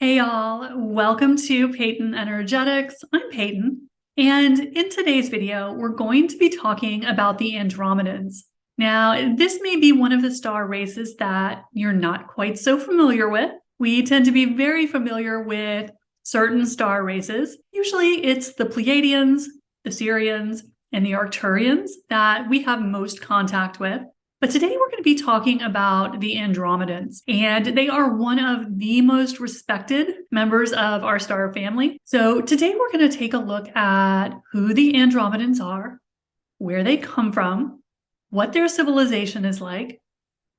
Hey y'all, welcome to Peyton Energetics. I'm Peyton, and in today's video, we're going to be talking about the Andromedans. Now, this may be one of the star races that you're not quite so familiar with. We tend to be very familiar with certain star races. Usually it's the Pleiadians, the Sirians, and the Arcturians that we have most contact with. But today we're going to be talking about the Andromedans, and they are one of the most respected members of our star family. So today we're going to take a look at who the Andromedans are, where they come from, what their civilization is like,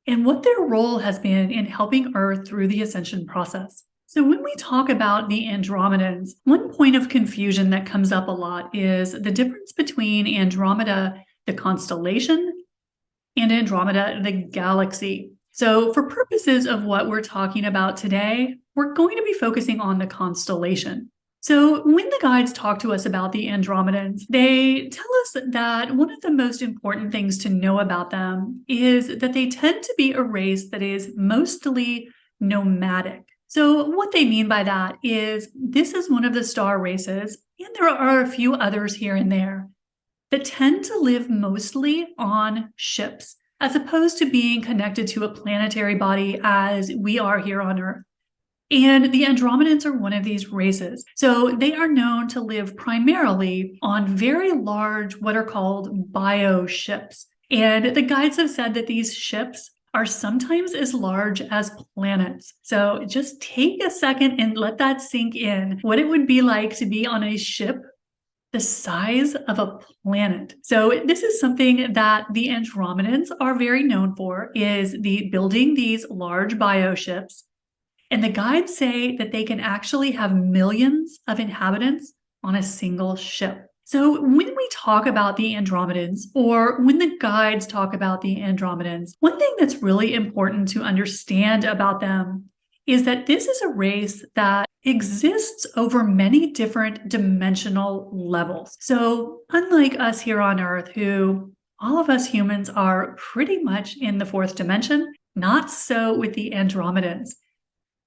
and what their role has been in helping Earth through the Ascension process. So when we talk about the Andromedans, one point of confusion that comes up a lot is the difference between Andromeda, the constellation, and Andromeda, the galaxy. So for purposes of what we're talking about today, we're going to be focusing on the constellation. So when the guides talk to us about the Andromedans, they tell us that one of the most important things to know about them is that they tend to be a race that is mostly nomadic. So what they mean by that is this is one of the star races, and there are a few others here and there, that tend to live mostly on ships, as opposed to being connected to a planetary body as we are here on Earth. And the Andromedans are one of these races. So they are known to live primarily on very large, what are called bioships. And the guides have said that these ships are sometimes as large as planets. So just take a second and let that sink in, what it would be like to be on a ship the size of a planet. So this is something that the Andromedans are very known for, is the building these large bioships. And the guides say that they can actually have millions of inhabitants on a single ship. So when we talk about the Andromedans, or when the guides talk about the Andromedans, one thing that's really important to understand about them is that this is a race that exists over many different dimensional levels. So unlike us here on Earth, who all of us humans are pretty much in the fourth dimension, not so with the Andromedans.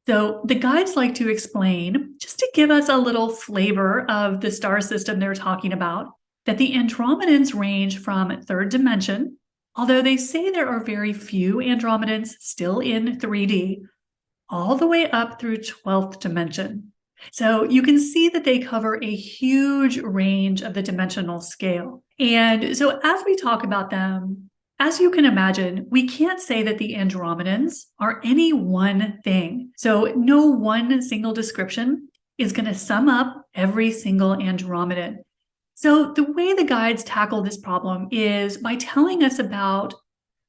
So the guides like to explain, just to give us a little flavor of the star system they're talking about, that the Andromedans range from third dimension, although they say there are very few Andromedans still in 3D, all the way up through 12th dimension. So you can see that they cover a huge range of the dimensional scale. And so as we talk about them, as you can imagine, we can't say that the Andromedans are any one thing. So no one single description is going to sum up every single Andromedan. So the way the guides tackle this problem is by telling us about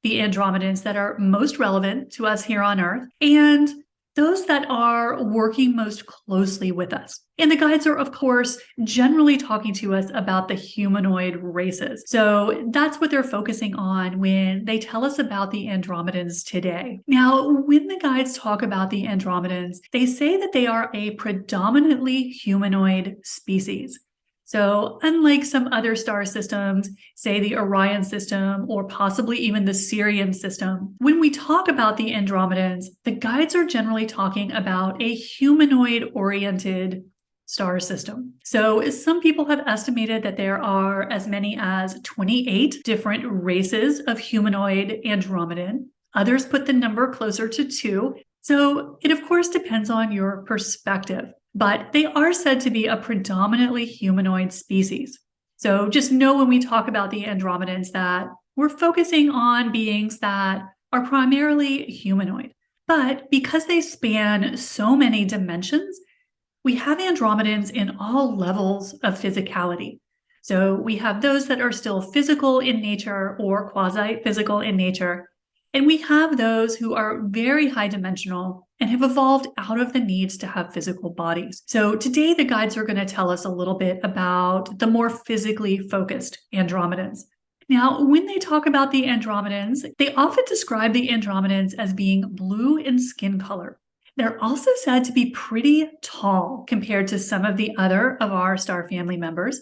the Andromedans that are most relevant to us here on Earth, and those that are working most closely with us. And the guides are, of course, generally talking to us about the humanoid races. So that's what they're focusing on when they tell us about the Andromedans today. Now, when the guides talk about the Andromedans, they say that they are a predominantly humanoid species. So unlike some other star systems, say the Orion system or possibly even the Sirian system, when we talk about the Andromedans, the guides are generally talking about a humanoid-oriented star system. So some people have estimated that there are as many as 28 different races of humanoid Andromedan. Others put the number closer to 2. So it of course depends on your perspective. But they are said to be a predominantly humanoid species. So just know when we talk about the Andromedans that we're focusing on beings that are primarily humanoid. But because they span so many dimensions, we have Andromedans in all levels of physicality. So we have those that are still physical in nature or quasi-physical in nature. And we have those who are very high dimensional and have evolved out of the needs to have physical bodies. So today the guides are going to tell us a little bit about the more physically focused Andromedans. Now, when they talk about the Andromedans, they often describe the Andromedans as being blue in skin color. They're also said to be pretty tall compared to some of the other of our star family members.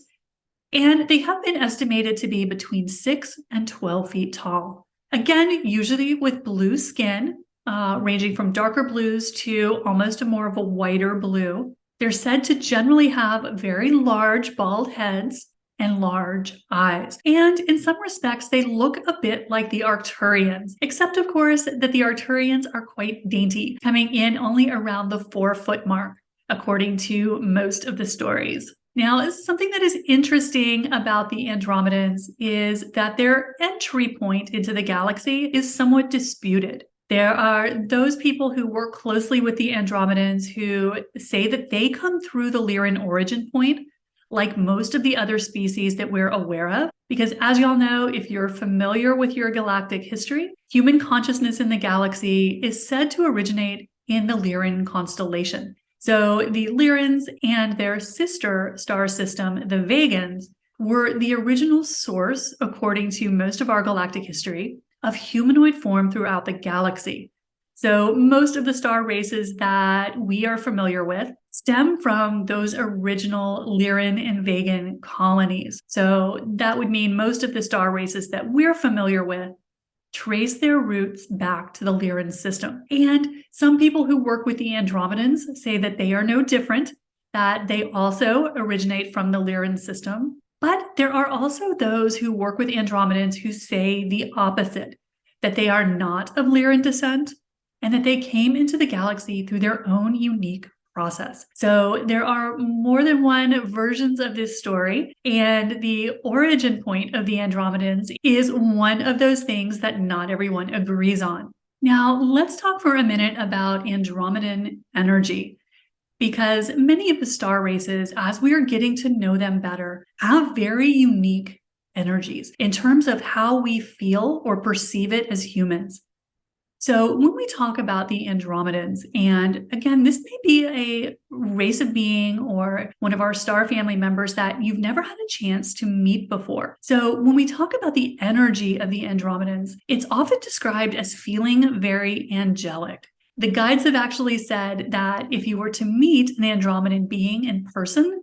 And they have been estimated to be between 6 and 12 feet tall. Again, usually with blue skin, ranging from darker blues to almost more of a whiter blue. They're said to generally have very large bald heads and large eyes. And in some respects, they look a bit like the Arcturians, except of course that the Arcturians are quite dainty, coming in only around the 4-foot mark, according to most of the stories. Now, something that is interesting about the Andromedans is that their entry point into the galaxy is somewhat disputed. There are those people who work closely with the Andromedans who say that they come through the Lyran origin point, like most of the other species that we're aware of, because as y'all know, if you're familiar with your galactic history, human consciousness in the galaxy is said to originate in the Lyran constellation. So the Lyrans and their sister star system, the Vegans, were the original source, according to most of our galactic history, of humanoid form throughout the galaxy. So most of the star races that we are familiar with stem from those original Lyran and Vegan colonies. So that would mean most of the star races that we're familiar with trace their roots back to the Lyran system. And some people who work with the Andromedans say that they are no different, that they also originate from the Lyran system. But there are also those who work with Andromedans who say the opposite, that they are not of Lyran descent, and that they came into the galaxy through their own unique process. So there are more than one versions of this story, and the origin point of the Andromedans is one of those things that not everyone agrees on. Now, let's talk for a minute about Andromedan energy, because many of the star races, as we are getting to know them better, have very unique energies in terms of how we feel or perceive it as humans. So when we talk about the Andromedans, and again, this may be a race of being or one of our star family members that you've never had a chance to meet before. So when we talk about the energy of the Andromedans, it's often described as feeling very angelic. The guides have actually said that if you were to meet an Andromedan being in person,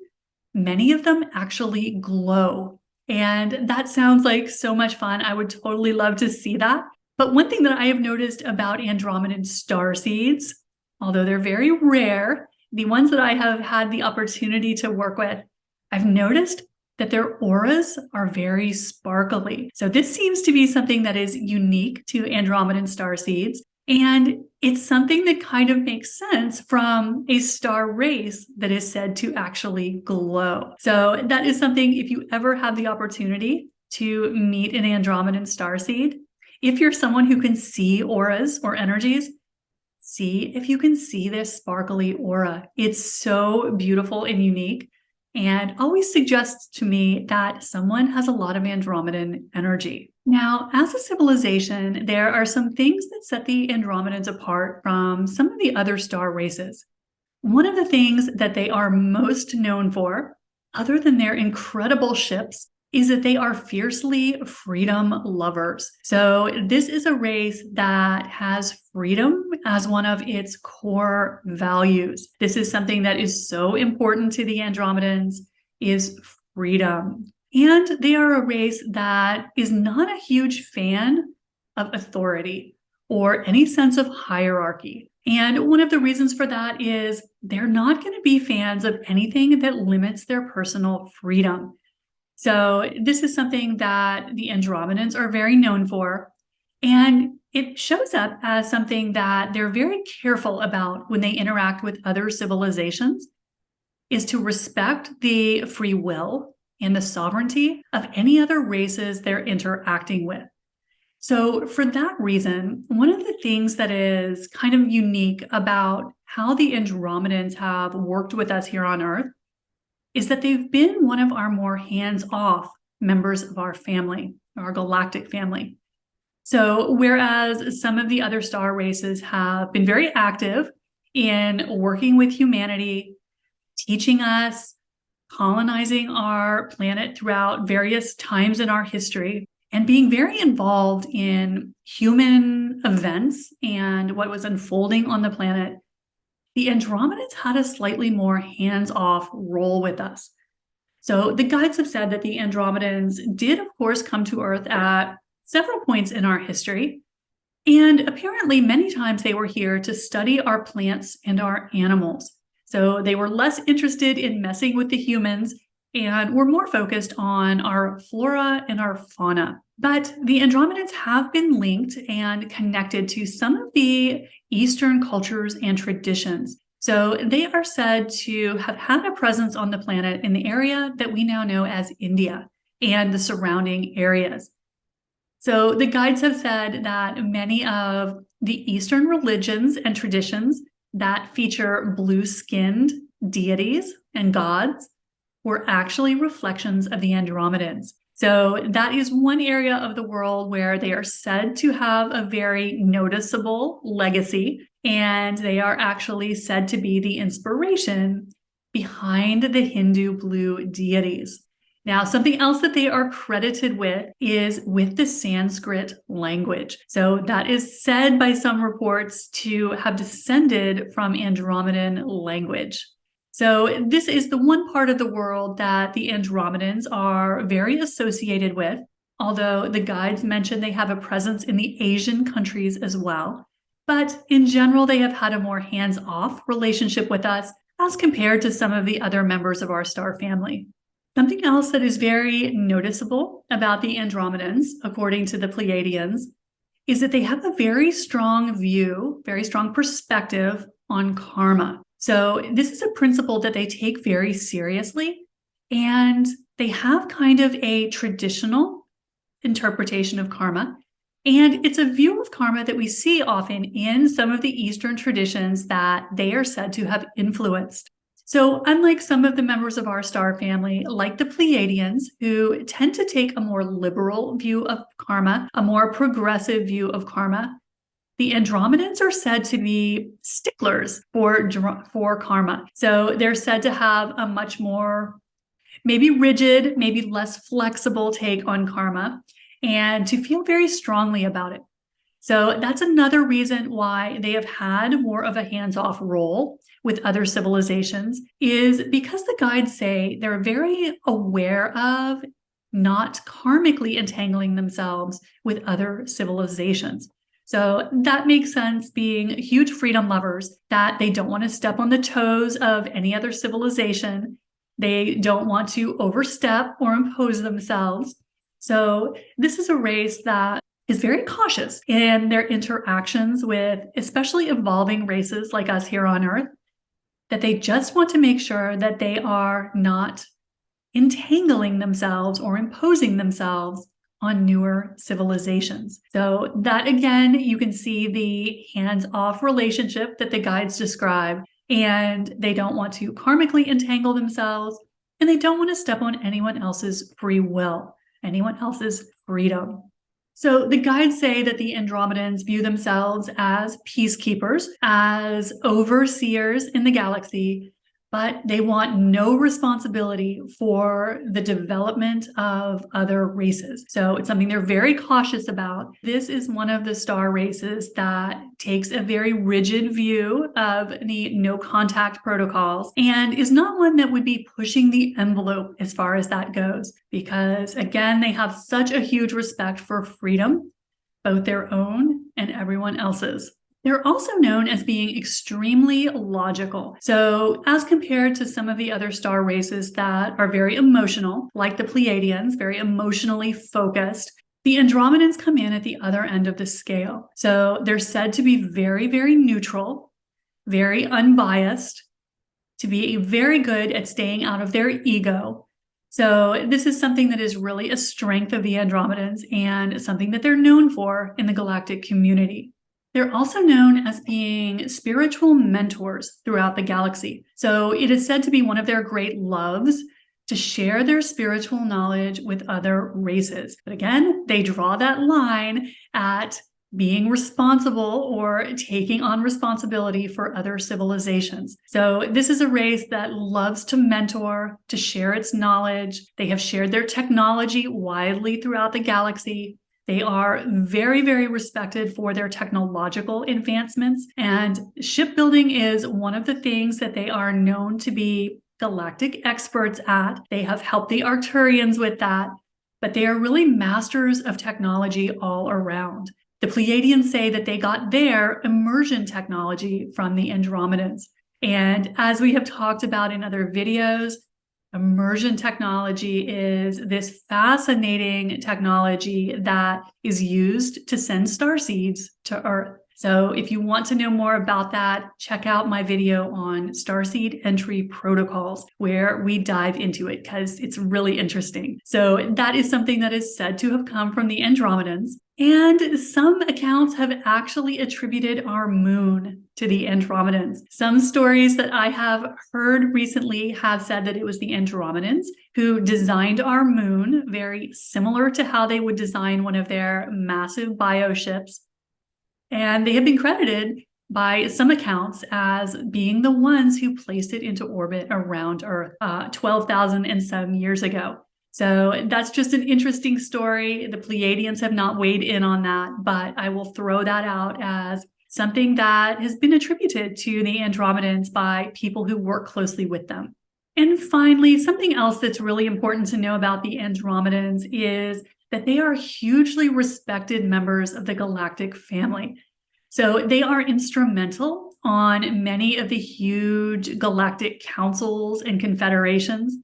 many of them actually glow. And that sounds like so much fun. I would totally love to see that. But one thing that I have noticed about Andromedan starseeds, although they're very rare, the ones that I have had the opportunity to work with, I've noticed that their auras are very sparkly. So this seems to be something that is unique to Andromedan starseeds. And it's something that kind of makes sense from a star race that is said to actually glow. So that is something, if you ever have the opportunity to meet an Andromedan starseed, if you're someone who can see auras or energies, see if you can see this sparkly aura. It's so beautiful and unique, and always suggests to me that someone has a lot of Andromedan energy. Now, as a civilization, there are some things that set the Andromedans apart from some of the other star races. One of the things that they are most known for, other than their incredible ships, is that they are fiercely freedom lovers. So this is a race that has freedom as one of its core values. This is something that is so important to the Andromedans, is freedom. And they are a race that is not a huge fan of authority or any sense of hierarchy. And one of the reasons for that is they're not going to be fans of anything that limits their personal freedom. So this is something that the Andromedans are very known for, and it shows up as something that they're very careful about when they interact with other civilizations, is to respect the free will and the sovereignty of any other races they're interacting with. So for that reason, one of the things that is kind of unique about how the Andromedans have worked with us here on Earth is that they've been one of our more hands-off members of our family, our galactic family. So whereas some of the other star races have been very active in working with humanity, teaching us, colonizing our planet throughout various times in our history, and being very involved in human events and what was unfolding on the planet, the Andromedans had a slightly more hands-off role with us. So the guides have said that the Andromedans did, of course, come to Earth at several points in our history, And apparently, many times they were here to study our plants and our animals. So they were less interested in messing with the humans and were more focused on our flora and our fauna. But the Andromedans have been linked and connected to some of the Eastern cultures and traditions. So they are said to have had a presence on the planet in the area that we now know as India and the surrounding areas. So the guides have said that many of the Eastern religions and traditions that feature blue-skinned deities and gods were actually reflections of the Andromedans. So that is one area of the world where they are said to have a very noticeable legacy, and they are actually said to be the inspiration behind the Hindu blue deities. Now, something else that they are credited with is with the Sanskrit language. So that is said by some reports to have descended from Andromedan language. So this is the one part of the world that the Andromedans are very associated with, although the guides mention they have a presence in the Asian countries as well. But in general, they have had a more hands-off relationship with us as compared to some of the other members of our star family. Something else that is very noticeable about the Andromedans, according to the Pleiadians, is that they have a very strong view, very strong perspective on karma. So this is a principle that they take very seriously, and they have kind of a traditional interpretation of karma. And it's a view of karma that we see often in some of the Eastern traditions that they are said to have influenced. So unlike some of the members of our star family, like the Pleiadians, who tend to take a more liberal view of karma, a more progressive view of karma, the Andromedans are said to be sticklers for karma. So they're said to have a much more maybe rigid, maybe less flexible take on karma, and to feel very strongly about it. So that's another reason why they have had more of a hands-off role with other civilizations, is because the guides say they're very aware of not karmically entangling themselves with other civilizations. So that makes sense, being huge freedom lovers, that they don't want to step on the toes of any other civilization. They don't want to overstep or impose themselves. So this is a race that is very cautious in their interactions with especially evolving races like us here on Earth, that they just want to make sure that they are not entangling themselves or imposing themselves on newer civilizations. So that, again, you can see the hands-off relationship that the guides describe, and they don't want to karmically entangle themselves, and they don't want to step on anyone else's free will, anyone else's freedom. So the guides say that the Andromedans view themselves as peacekeepers, as overseers in the galaxy, but they want no responsibility for the development of other races. So it's something they're very cautious about. This is one of the star races that takes a very rigid view of the no contact protocols, and is not one that would be pushing the envelope as far as that goes, because again, they have such a huge respect for freedom, both their own and everyone else's. They're also known as being extremely logical. So as compared to some of the other star races that are very emotional, like the Pleiadians, very emotionally focused, the Andromedans come in at the other end of the scale. So they're said to be very, very neutral, very unbiased, to be very good at staying out of their ego. So this is something that is really a strength of the Andromedans and something that they're known for in the galactic community. They're also known as being spiritual mentors throughout the galaxy. So it is said to be one of their great loves to share their spiritual knowledge with other races. But again, they draw that line at being responsible or taking on responsibility for other civilizations. So this is a race that loves to mentor, to share its knowledge. They have shared their technology widely throughout the galaxy. They are very, very respected for their technological advancements, and shipbuilding is one of the things that they are known to be galactic experts at. They have helped the Arcturians with that, but they are really masters of technology all around. The Pleiadians say that they got their immersion technology from the Andromedans. And as we have talked about in other videos, immersion technology is this fascinating technology that is used to send starseeds to Earth. So if you want to know more about that, check out my video on starseed entry protocols, where we dive into it because it's really interesting. So that is something that is said to have come from the Andromedans. And some accounts have actually attributed our moon to the Andromedans. Some stories that I have heard recently have said that it was the Andromedans who designed our moon, very similar to how they would design one of their massive bioships. And they have been credited by some accounts as being the ones who placed it into orbit around Earth 12,000 and some years ago. So that's just an interesting story. The Pleiadians have not weighed in on that, but I will throw that out as something that has been attributed to the Andromedans by people who work closely with them. And finally, something else that's really important to know about the Andromedans is that they are hugely respected members of the galactic family. So they are instrumental on many of the huge galactic councils and confederations.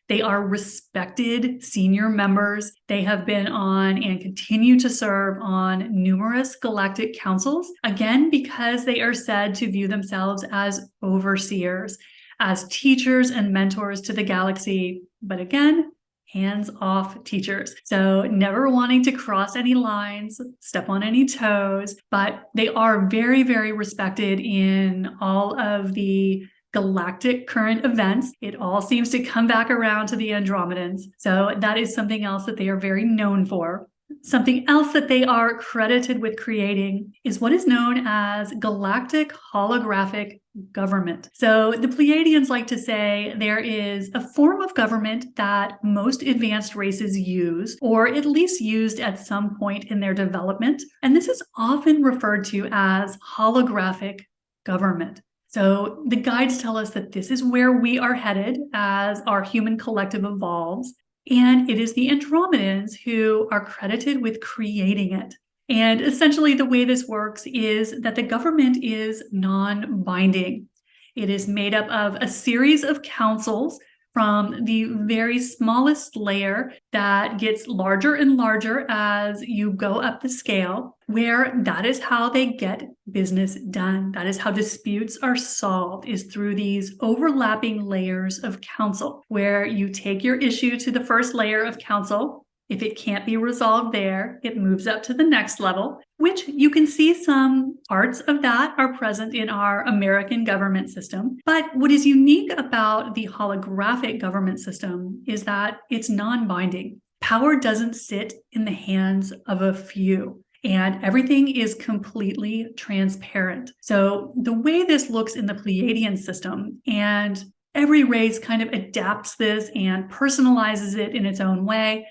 They are respected senior members. They have been on and continue to serve on numerous galactic councils, again, because they are said to view themselves as overseers, as teachers and mentors to the galaxy. But again, hands-off teachers. So never wanting to cross any lines, step on any toes, but they are very, very respected in all of the galactic current events. It all seems to come back around to the Andromedans. So that is something else that they are very known for. Something else that they are credited with creating is what is known as galactic holographic government. So the Pleiadians like to say there is a form of government that most advanced races use, or at least used at some point in their development. And this is often referred to as holographic government. So the guides tell us that this is where we are headed as our human collective evolves. And it is the Andromedans who are credited with creating it. And essentially the way this works is that the government is non-binding. It is made up of a series of councils from the very smallest layer that gets larger and larger as you go up the scale, where that is how they get business done. That is how disputes are solved, is through these overlapping layers of council, where you take your issue to the first layer of council. If it can't be resolved there, it moves up to the next level, which you can see some parts of that are present in our American government system. But what is unique about the holographic government system is that it's non-binding. Power doesn't sit in the hands of a few, and everything is completely transparent. So the way this looks in the Pleiadian system, and every race kind of adapts this and personalizes it in its own way.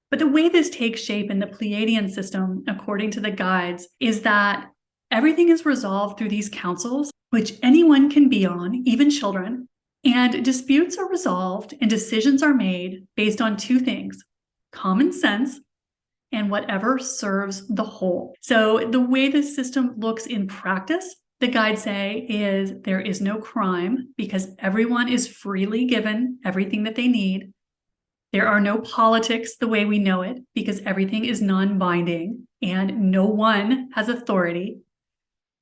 But the way this takes shape in the Pleiadian system, according to the guides, is that everything is resolved through these councils, which anyone can be on, even children, and disputes are resolved and decisions are made based on two things: common sense and whatever serves the whole. So the way this system looks in practice, the guides say, is there is no crime because everyone is freely given everything that they need. There are no politics the way we know it because everything is non-binding and no one has authority.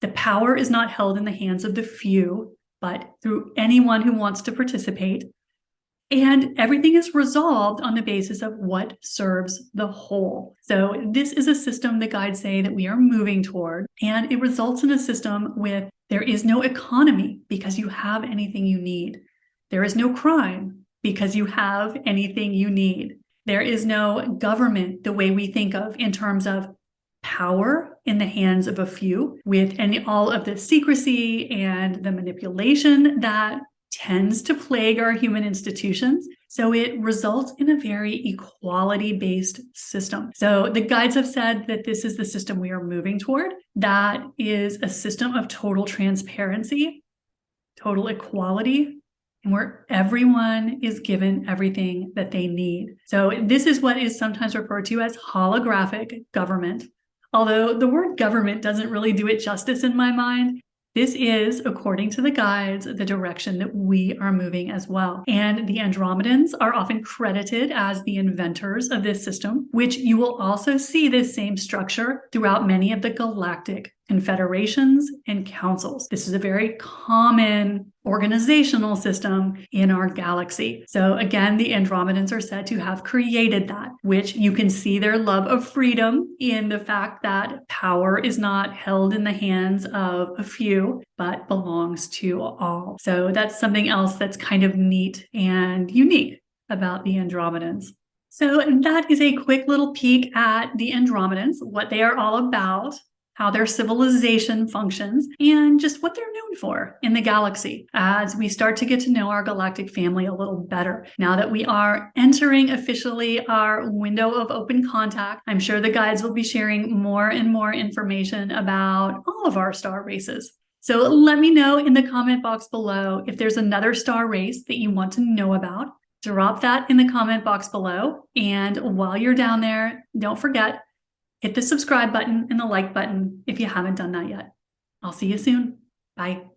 The power is not held in the hands of the few, but through anyone who wants to participate. And everything is resolved on the basis of what serves the whole. So this is a system the guides say that we are moving toward, and it results in a system with there is no economy because you have anything you need. There is no crime because you have anything you need. There is no government the way we think of in terms of power in the hands of a few, with all of the secrecy and the manipulation that tends to plague our human institutions. So it results in a very equality-based system. So the guides have said that this is the system we are moving toward. That is a system of total transparency, total equality, and where everyone is given everything that they need. So this is what is sometimes referred to as holographic government. Although the word government doesn't really do it justice in my mind, this is, according to the guides, the direction that we are moving as well. And the Andromedans are often credited as the inventors of this system, which you will also see this same structure throughout many of the galactic confederations and councils. This is a very common organizational system in our galaxy. So again, the Andromedans are said to have created that, which you can see their love of freedom in the fact that power is not held in the hands of a few, but belongs to all. So that's something else that's kind of neat and unique about the Andromedans. So that is a quick little peek at the Andromedans, what they are all about, how their civilization functions, and just what they're known for in the galaxy as we start to get to know our galactic family a little better. Now that we are entering officially our window of open contact, I'm sure the guides will be sharing more and more information about all of our star races. So let me know in the comment box below if there's another star race that you want to know about. Drop that in the comment box below. And while you're down there, don't forget, hit the subscribe button and the like button if you haven't done that yet. I'll see you soon. Bye.